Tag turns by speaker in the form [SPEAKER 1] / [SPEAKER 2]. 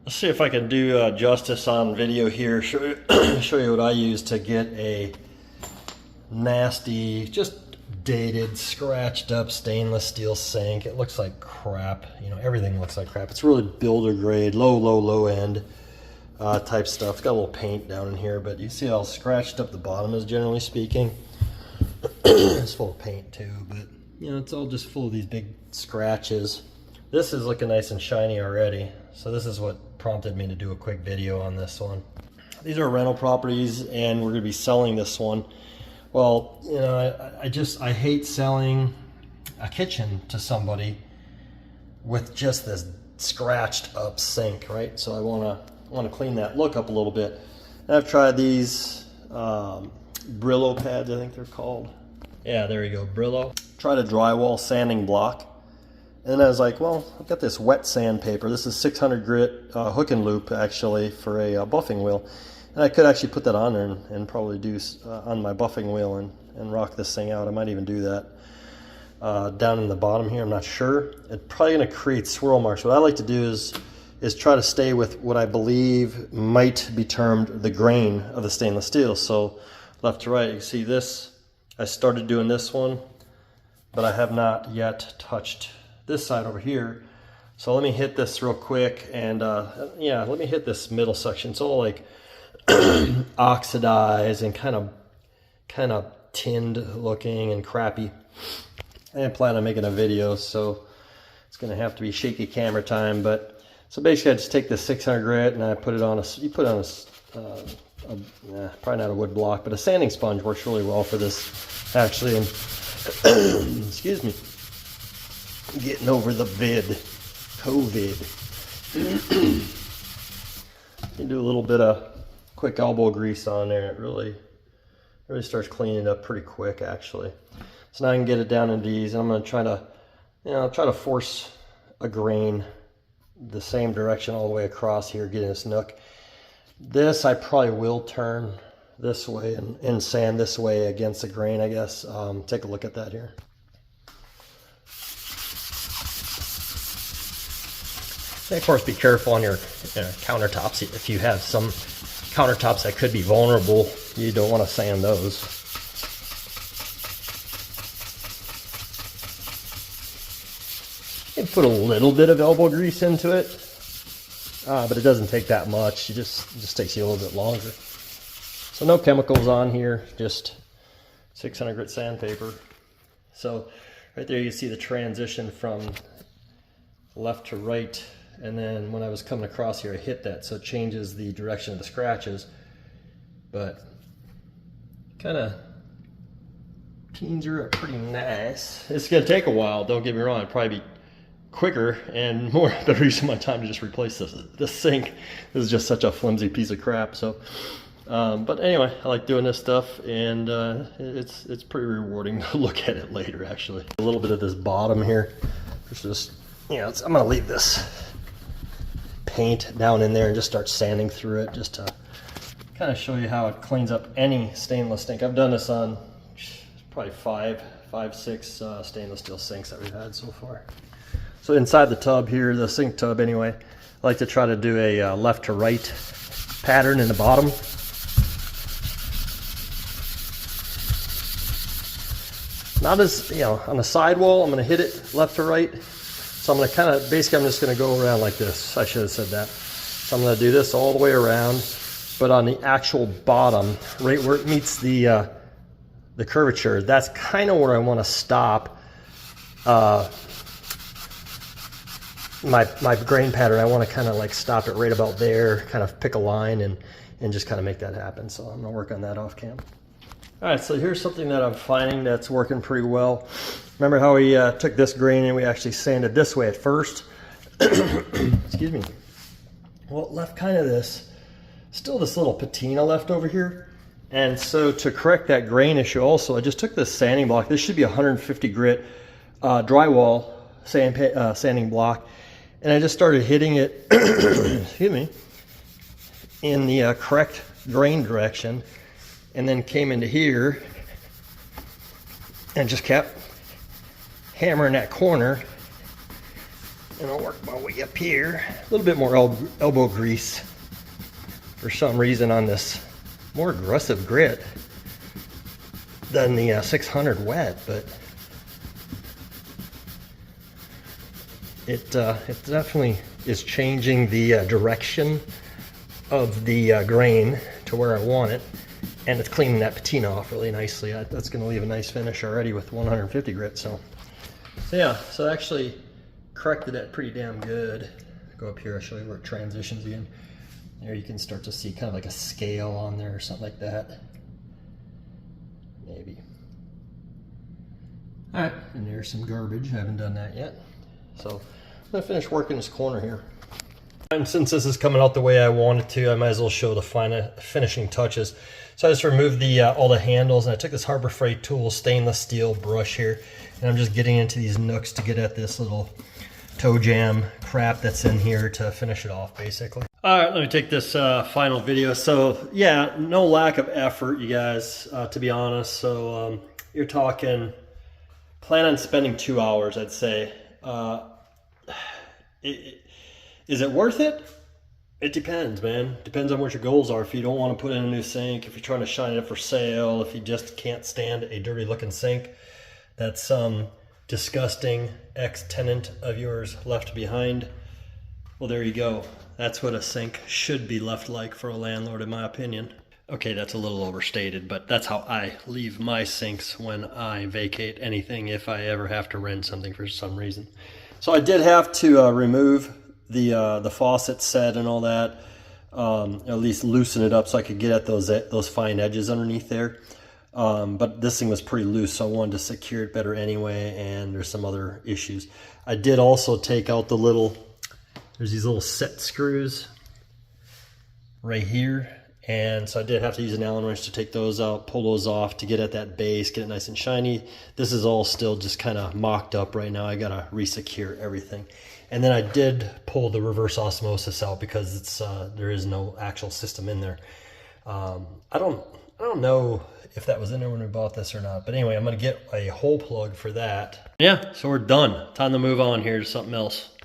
[SPEAKER 1] Let's see if I can do justice on video here. Show you what I use to get a nasty, just dated, scratched up stainless steel sink. It looks like crap. You know, everything looks like crap. It's really builder grade, low end type stuff. It's got a little paint down in here, but you see how scratched up the bottom is, generally speaking. It's full of paint too, but you know, it's all just full of these big scratches. This is looking nice and shiny already, so this is what prompted me to do a quick video on this one. These are rental properties and we're going to be selling this one. Well, you know, I hate selling a kitchen to somebody with just this scratched up sink, right? So I want to clean that look up a little bit. And I've tried these Brillo pads, I think they're called. Yeah, there you go, Brillo. Tried a drywall sanding block. And I was like, well, I've got this wet sandpaper. This is 600 grit hook and loop, actually, for a buffing wheel. And I could actually put that on there and probably do on my buffing wheel and rock this thing out. I might even do that down in the bottom here. I'm not sure. It's probably going to create swirl marks. What I like to do is try to stay with what I believe might be termed the grain of the stainless steel. So left to right, you see this. I started doing this one, but I have not yet touched this side over here. So let me hit this real quick, and yeah, let me hit this middle section. It's all like oxidized and kind of tinned looking and crappy. I didn't plan on making a video, so it's gonna have to be shaky camera time. But so basically I just take this 600 grit and I put it on probably not a wood block, but a sanding sponge works really well for this actually. And excuse me, getting over the COVID. You do a little bit of quick elbow grease on there, it really starts cleaning it up pretty quick actually. So now I can get it down in these, and I'm going to try to force a grain the same direction all the way across here, getting this nook. This I probably will turn this way and sand this way against the grain, I guess. Take a look at that here. And of course, be careful on your countertops. If you have some countertops that could be vulnerable, you don't want to sand those. You can put a little bit of elbow grease into it, but it doesn't take that much. It just takes you a little bit longer. So no chemicals on here, just 600 grit sandpaper. So right there you see the transition from left to right. And then when I was coming across here, I hit that, so it changes the direction of the scratches. But kind of cleans her up pretty nice. It's going to take a while, don't get me wrong. It'd probably be quicker and better use of my time to just replace this sink. This is just such a flimsy piece of crap. So, but anyway, I like doing this stuff, and it's pretty rewarding to look at it later, actually. A little bit of this bottom here. It's just, you know, I'm going to leave this paint down in there and just start sanding through it, just to kind of show you how it cleans up any stainless sink. I've done this on probably five, six stainless steel sinks that we've had so far. So inside the tub here, the sink tub anyway, I like to try to do a left to right pattern in the bottom. Not as, you know, on the sidewall, I'm going to hit it left to right. So I'm going to kind of, basically I'm just going to go around like this. I should have said that. So I'm going to do this all the way around, but on the actual bottom, right where it meets the curvature, that's kind of where I want to stop my grain pattern. I want to kind of like stop it right about there, kind of pick a line and just kind of make that happen. So I'm going to work on that off cam. All right, so here's something that I'm finding that's working pretty well. Remember how we took this grain and we actually sanded this way at first? Excuse me. Well, it left kind of still this little patina left over here. And so to correct that grain issue also, I just took this sanding block. This should be 150 grit drywall sanding block. And I just started hitting it, excuse me, in the correct grain direction. And then came into here and just kept hammering that corner And I'll work my way up here. A little bit more elbow grease for some reason on this more aggressive grit than the 600 wet, but it definitely is changing the direction of the grain to where I want it, and it's cleaning that patina off really nicely. That's going to leave a nice finish already with 150 grit. So yeah, so I actually corrected that pretty damn good. Go up here, I'll show you where it transitions again. There you can start to see kind of like a scale on there or something like that. Maybe. All right, and there's some garbage. I haven't done that yet. So I'm gonna finish working this corner here. And since this is coming out the way I wanted to, I might as well show the finishing touches. So I just removed all the handles, and I took this Harbor Freight tool, stainless steel brush here, and I'm just getting into these nooks to get at this little toe jam crap that's in here to finish it off, basically. All right, let me take this final video. So yeah, no lack of effort, you guys, to be honest. So you're talking, plan on spending 2 hours, I'd say. Is it worth it? It depends, man. Depends on what your goals are. If you don't want to put in a new sink, if you're trying to shine it up for sale, if you just can't stand a dirty looking sink that some disgusting ex-tenant of yours left behind, well, there you go. That's what a sink should be left like for a landlord, in my opinion. Okay, that's a little overstated, but that's how I leave my sinks when I vacate anything, if I ever have to rent something for some reason. So I did have to remove the faucet set and all that, at least loosen it up so I could get at those fine edges underneath there. But this thing was pretty loose, so I wanted to secure it better anyway, and there's some other issues. I did also take out there's these little set screws right here, and so I did have to use an Allen wrench to take those out, pull those off to get at that base, get it nice and shiny. This is all still just kind of mocked up right now. I gotta re-secure everything. And then I did pull the reverse osmosis out because there is no actual system in there. I don't know if that was in there when we bought this or not, but anyway, I'm gonna get a hole plug for that. Yeah, so we're done. Time to move on here to something else.